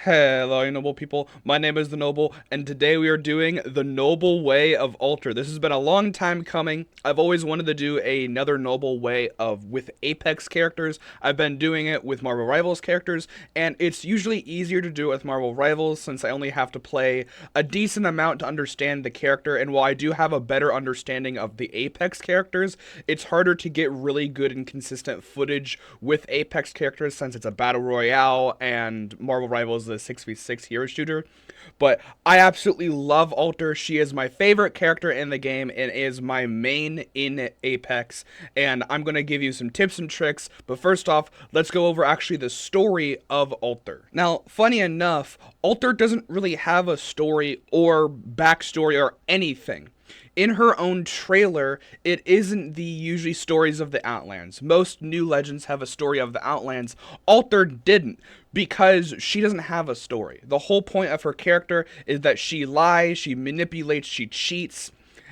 Hello, you noble people. My name is The Noble, and today we are doing The Noble Way of Alter. This has been a long time coming. I've always wanted to do another Noble Way of with Apex characters. I've been doing it with Marvel Rivals characters, and it's usually easier to do it with Marvel Rivals since I only have to play a decent amount to understand the character, and while I do have a better understanding of the Apex characters, it's harder to get really good and consistent footage with Apex characters since it's a Battle Royale and Marvel Rivals is a 6v6 hero shooter. But I absolutely love Alter. She is my favorite character in the game and is my main in Apex. And I'm going to give you some tips and tricks. But first off, let's go over actually the story of Alter. Now, funny enough, Alter doesn't really have a story or backstory or anything. In her own trailer, it isn't the usually stories of the Outlands. Most new legends have a story of the Outlands. Alter didn't, because she doesn't have a story. The whole point of her character is that she lies, she manipulates, she cheats.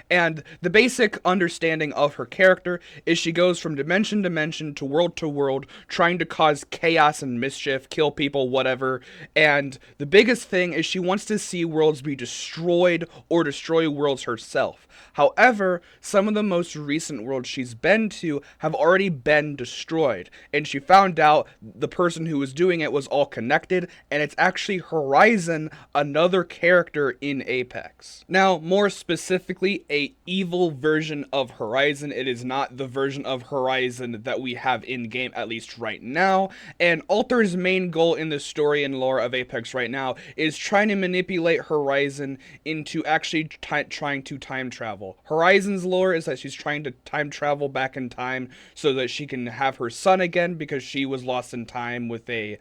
And the basic understanding of her character is she goes from dimension to dimension to world, trying to cause chaos and mischief, kill people, whatever. And the biggest thing is she wants to see worlds be destroyed or destroy worlds herself. However, some of the most recent worlds she's been to have already been destroyed. And she found out the person who was doing it was all connected, and it's actually Horizon, another character in Apex. Now, more specifically, a evil version of Horizon. It is not the version of Horizon that we have in game, at least right now. And Alter's main goal in the story and lore of Apex right now is trying to manipulate Horizon into actually trying to time travel. Horizon's lore is that she's trying to time travel back in time so that she can have her son again, because she was lost in time with a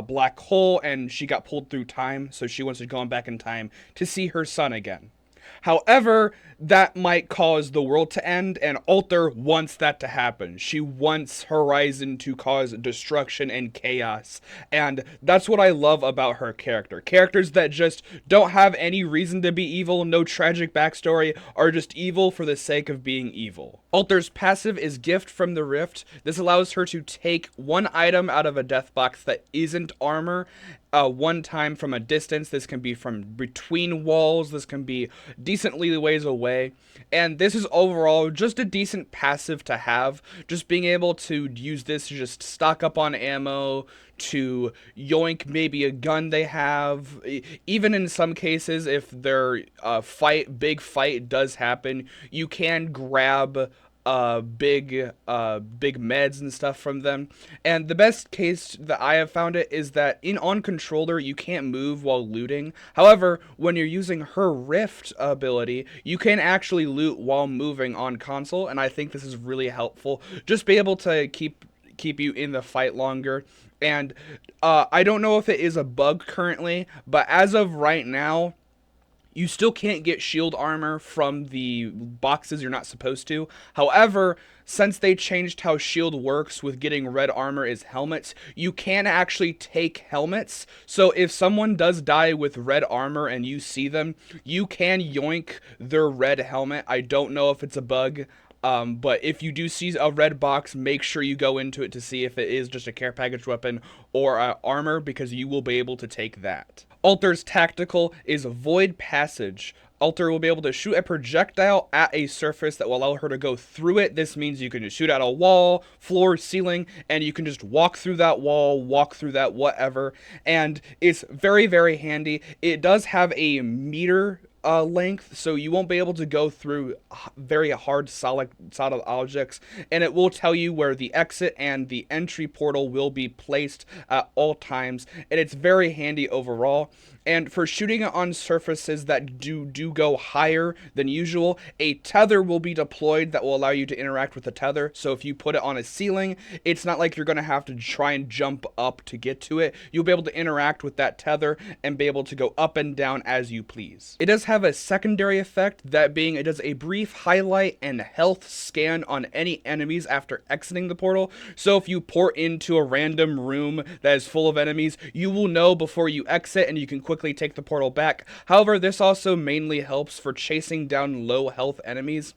black hole and she got pulled through time, so she wants to go back in time to see her son again. However, that might cause the world to end, and Alter wants that to happen. She wants Horizon to cause destruction and chaos, and that's what I love about her character. Characters that just don't have any reason to be evil, no tragic backstory, are just evil for the sake of being evil. Alter's passive is Gift from the Rift. This allows her to take one item out of a death box that isn't armor, one time from a distance. This can be from between walls, this can be decently ways away, and this is overall just a decent passive to have. Just being able to use this to just stock up on ammo, to yoink maybe a gun they have. Even in some cases, if their big fight does happen, you can grab big meds and stuff from them. And the best case that I have found it is that on controller you can't move while looting. However, when you're using her Rift ability, you can actually loot while moving on console, and I think this is really helpful. Just be able to keep you in the fight longer. And I don't know if it is a bug currently, but as of right now, you still can't get shield armor from the boxes you're not supposed to. However, since they changed how shield works with getting red armor is helmets, you can actually take helmets. So if someone does die with red armor and you see them, you can yoink their red helmet. I don't know if it's a bug. But if you do see a red box, make sure you go into it to see if it is just a care package weapon or armor, because you will be able to take that. Alter's tactical is Void Passage. Alter will be able to shoot a projectile at a surface that will allow her to go through it. This means you can just shoot at a wall, floor, ceiling, and you can just walk through that wall, walk through that whatever. And it's very, very handy. It does have a meter length, so you won't be able to go through very hard solid objects, and it will tell you where the exit and the entry portal will be placed at all times, and it's very handy overall. And for shooting on surfaces that do go higher than usual, a tether will be deployed that will allow you to interact with the tether. So if you put it on a ceiling, it's not like you're going to have to try and jump up to get to it. You'll be able to interact with that tether and be able to go up and down as you please. It does have a secondary effect, that being it does a brief highlight and health scan on any enemies after exiting the portal. So if you port into a random room that is full of enemies, you will know before you exit and you can quickly take the portal back. However, this also mainly helps for chasing down low health enemies,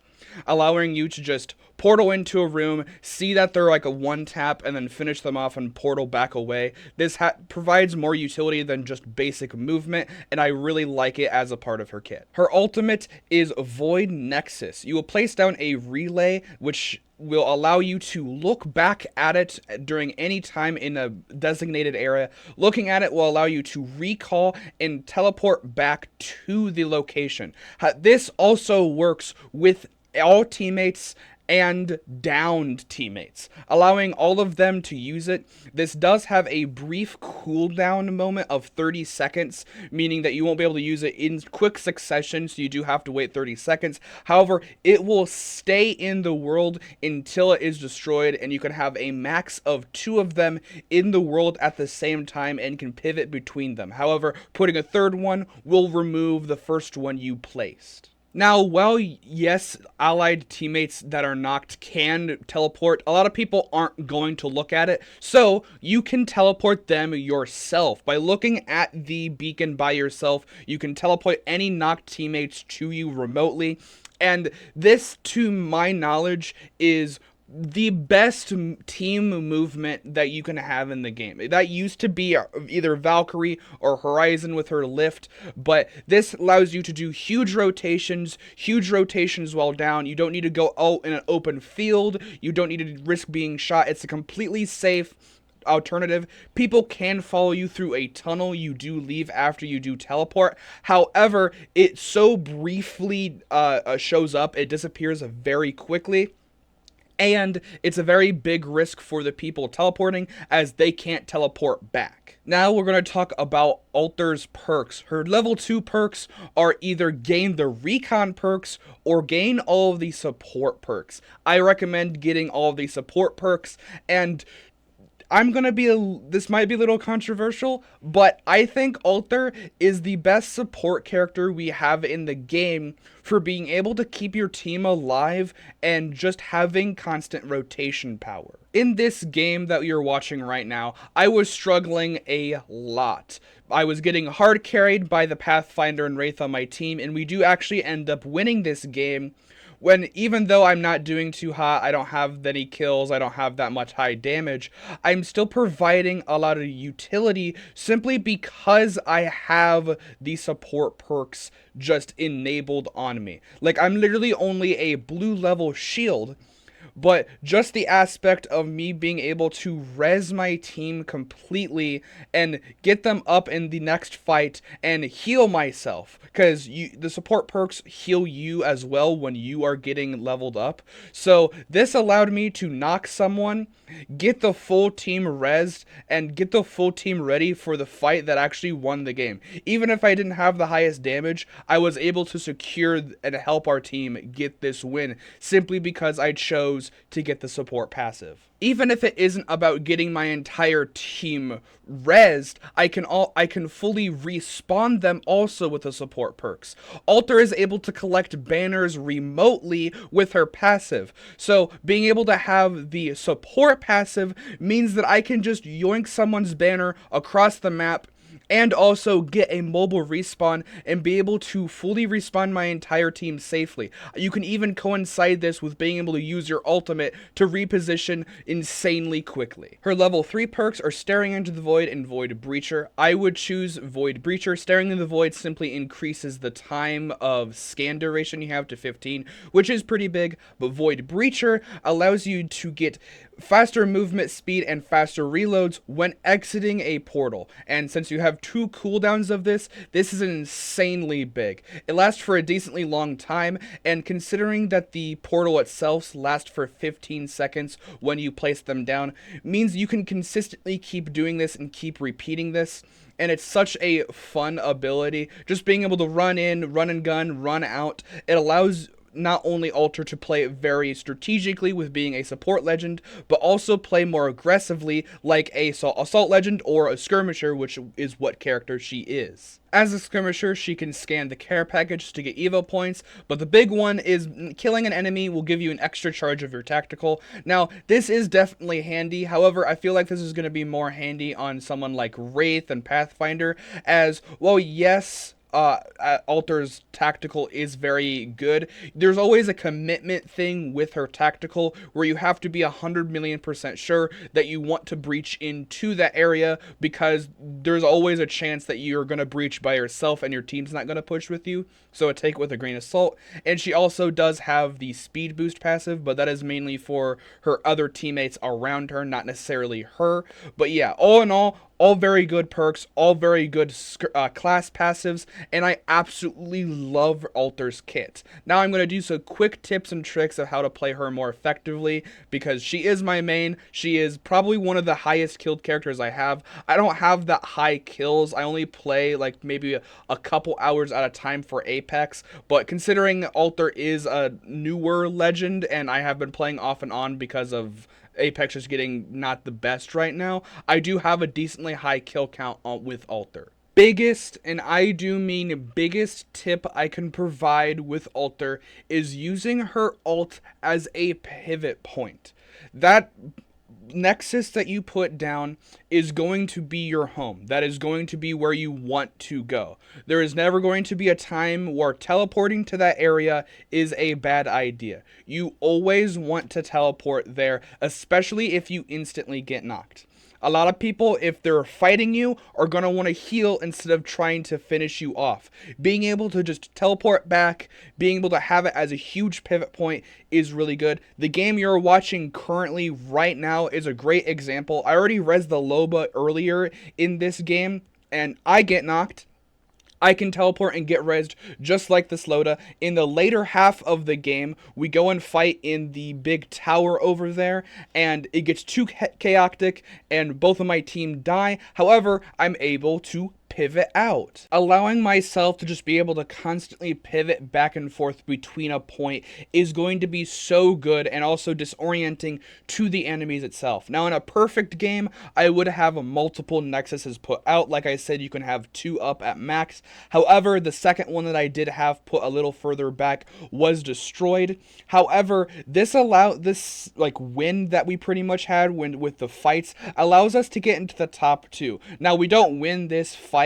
allowing you to just portal into a room, see that they're like a one tap, and then finish them off and portal back away. This provides more utility than just basic movement, and I really like it as a part of her kit. Her ultimate is Void Nexus. You will place down a relay, which will allow you to look back at it during any time in a designated area. Looking at it will allow you to recall and teleport back to the location. This also works with all teammates and downed teammates, allowing all of them to use it. This does have a brief cooldown moment of 30 seconds, meaning that you won't be able to use it in quick succession, so you do have to wait 30 seconds. However, it will stay in the world until it is destroyed, and you can have a max of 2 of them in the world at the same time and can pivot between them. However, putting a third one will remove the first one you placed. Now, while yes, allied teammates that are knocked can teleport, a lot of people aren't going to look at it, so you can teleport them yourself. By looking at the beacon by yourself, you can teleport any knocked teammates to you remotely, and this, to my knowledge, is the best team movement that you can have in the game. That used to be either Valkyrie or Horizon with her lift, but this allows you to do huge rotations while down. You don't need to go out in an open field. You don't need to risk being shot. It's a completely safe alternative. People can follow you through a tunnel you do leave after you do teleport. However, it so briefly shows up, it disappears very quickly. And it's a very big risk for the people teleporting, as they can't teleport back. Now we're going to talk about Alter's perks. Her level 2 perks are either gain the recon perks or gain all of the support perks. I recommend getting all of the support perks, and this might be a little controversial, but I think Alter is the best support character we have in the game for being able to keep your team alive and just having constant rotation power. In this game that you're watching right now, I was struggling a lot. I was getting hard carried by the Pathfinder and Wraith on my team, and we do actually end up winning this game when, even though I'm not doing too hot, I don't have any kills, I don't have that much high damage, I'm still providing a lot of utility simply because I have the support perks just enabled on me. Like, I'm literally only a blue level shield, but just the aspect of me being able to res my team completely and get them up in the next fight and heal myself, because the support perks heal you as well when you are getting leveled up. So this allowed me to knock someone, get the full team resed, and get the full team ready for the fight that actually won the game. Even if I didn't have the highest damage, I was able to secure and help our team get this win simply because I chose to get the support passive. Even if it isn't about getting my entire team rezzed, I can fully respawn them also with the support perks. Alter is able to collect banners remotely with her passive, so being able to have the support passive means that I can just yoink someone's banner across the map and also get a mobile respawn and be able to fully respawn my entire team safely. You can even coincide this with being able to use your ultimate to reposition insanely quickly. Her level 3 perks are Staring into the Void and Void Breacher. I would choose Void Breacher. Staring into the Void simply increases the time of scan duration you have to 15, which is pretty big, but Void Breacher allows you to get faster movement speed and faster reloads when exiting a portal. And since you have 2 cooldowns of this is insanely big. It lasts for a decently long time, and considering that the portal itself lasts for 15 seconds when you place them down, means you can consistently keep doing this and keep repeating this. And it's such a fun ability, just being able to run in, run and gun, run out. It allows not only Alter to play very strategically with being a support legend, but also play more aggressively like a assault legend or a skirmisher, which is what character she is. As a skirmisher, she can scan the care package to get evo points, but the big one is killing an enemy will give you an extra charge of your tactical. Now, this is definitely handy, however, I feel like this is going to be more handy on someone like Wraith and Pathfinder, as, well, yes, Alter's tactical is very good. There's always a commitment thing with her tactical where you have to be 100,000,000% sure that you want to breach into that area, because there's always a chance that you're going to breach by yourself and your team's not going to push with you. So take it with a grain of salt. And she also does have the speed boost passive, but that is mainly for her other teammates around her, not necessarily her. But yeah, all in all very good perks, all very good class passives, and I absolutely love Alter's kit. Now I'm going to do some quick tips and tricks of how to play her more effectively, because she is my main. She is probably one of the highest killed characters I have. I don't have that high kills. I only play like maybe a couple hours at a time for Apex, but considering Alter is a newer legend and I have been playing off and on because of Apex is getting not the best right now, I do have a decently high kill count with Alter. Biggest, and I do mean biggest tip I can provide with Alter is using her ult as a pivot point. That nexus that you put down is going to be your home. That is going to be where you want to go. There is never going to be a time where teleporting to that area is a bad idea. You always want to teleport there, especially if you instantly get knocked. A lot of people, if they're fighting you, are going to want to heal instead of trying to finish you off. Being able to just teleport back, being able to have it as a huge pivot point is really good. The game you're watching currently right now is a great example. I already rezzed the Loba earlier in this game, and I get knocked. I can teleport and get rezzed just like this Loda. In the later half of the game, we go and fight in the big tower over there, and it gets too chaotic, and both of my team die. However, I'm able to pivot out, allowing myself to just be able to constantly pivot back and forth between a point is going to be so good, and also disorienting to the enemies itself. Now in a perfect game, I would have multiple nexuses put out. Like I said, you can have 2 up at max. However, the second one that I did have put a little further back was destroyed. However, this win that we pretty much had with the fights allows us to get into the top 2. Now we don't win this fight,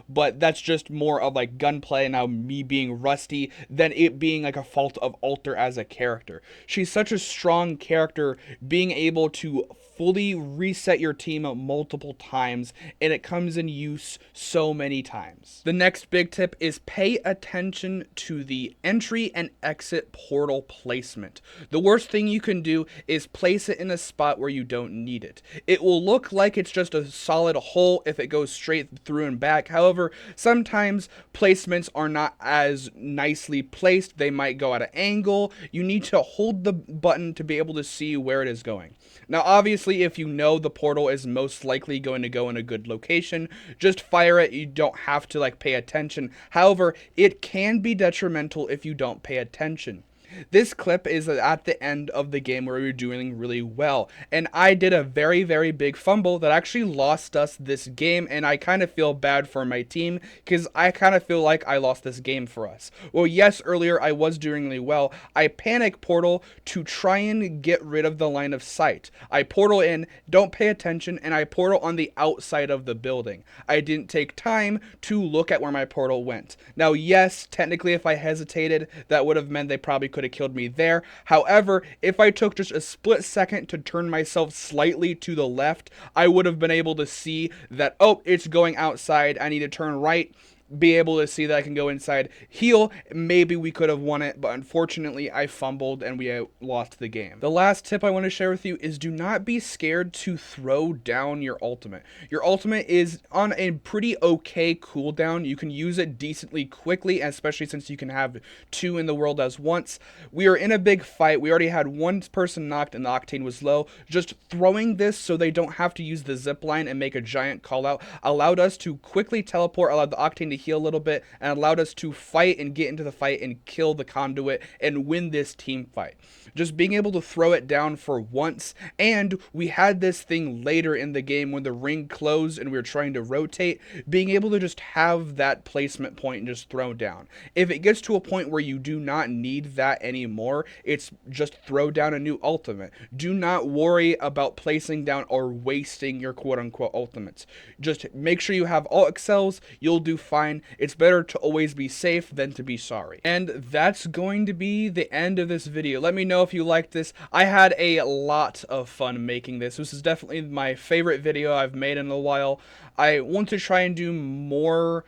but that's just more of like gunplay, now me being rusty, than it being like a fault of Alter as a character. She's such a strong character, being able to fully reset your team multiple times, and it comes in use so many times. The next big tip is pay attention to the entry and exit portal placement. The worst thing you can do is place it in a spot where you don't need it. It will look like it's just a solid hole if it goes straight through and back. However, sometimes placements are not as nicely placed. They might go at an angle. You need to hold the button to be able to see where it is going. Now, obviously, if you know the portal is most likely going to go in a good location, just fire it. You don't have to pay attention. However, it can be detrimental if you don't pay attention. This clip is at the end of the game where we were doing really well, and I did a very, very big fumble that actually lost us this game, and I kind of feel bad for my team because I kind of feel like I lost this game for us. Well, yes, earlier I was doing really well. I panic portal to try and get rid of the line of sight. I portal in, don't pay attention, and I portal on the outside of the building. I didn't take time to look at where my portal went. Now, yes, technically if I hesitated, that would have meant they probably could have killed me there. However, if I took just a split second to turn myself slightly to the left, I would have been able to see that, oh, it's going outside. I need to turn right, be able to see that I can go inside, heal. Maybe we could have won it, but unfortunately I fumbled and we lost the game. The last tip I want to share with you is do not be scared to throw down your ultimate. Your ultimate is on a pretty okay cooldown. You can use it decently quickly, especially since you can have 2 in the world as once. We are in a big fight. We already had 1 person knocked and the octane was low. Just throwing this so they don't have to use the zip line and make a giant call out allowed us to quickly teleport, allowed the octane to heal a little bit, and allowed us to fight and get into the fight and kill the conduit and win this team fight. Just being able to throw it down for once, and we had this thing later in the game when the ring closed and we were trying to rotate, being able to just have that placement point and just throw down. If it gets to a point where you do not need that anymore, it's just throw down a new ultimate. Do not worry about placing down or wasting your quote-unquote ultimates. Just make sure you have all excels, you'll do fine. fine. It's better to always be safe than to be sorry. And that's going to be the end of this video. Let me know if you liked this. I had a lot of fun making this. This is definitely my favorite video I've made in a while. I want to try and do more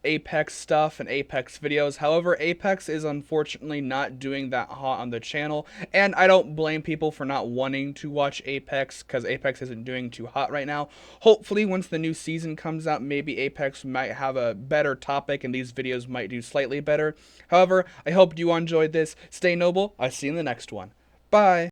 Apex stuff and Apex videos. However, Apex is unfortunately not doing that hot on the channel, and I don't blame people for not wanting to watch Apex because Apex isn't doing too hot right now. Hopefully once the new season comes out, maybe Apex might have a better topic and these videos might do slightly better. However, I hope you enjoyed this. Stay noble. I'll see you in the next one. Bye.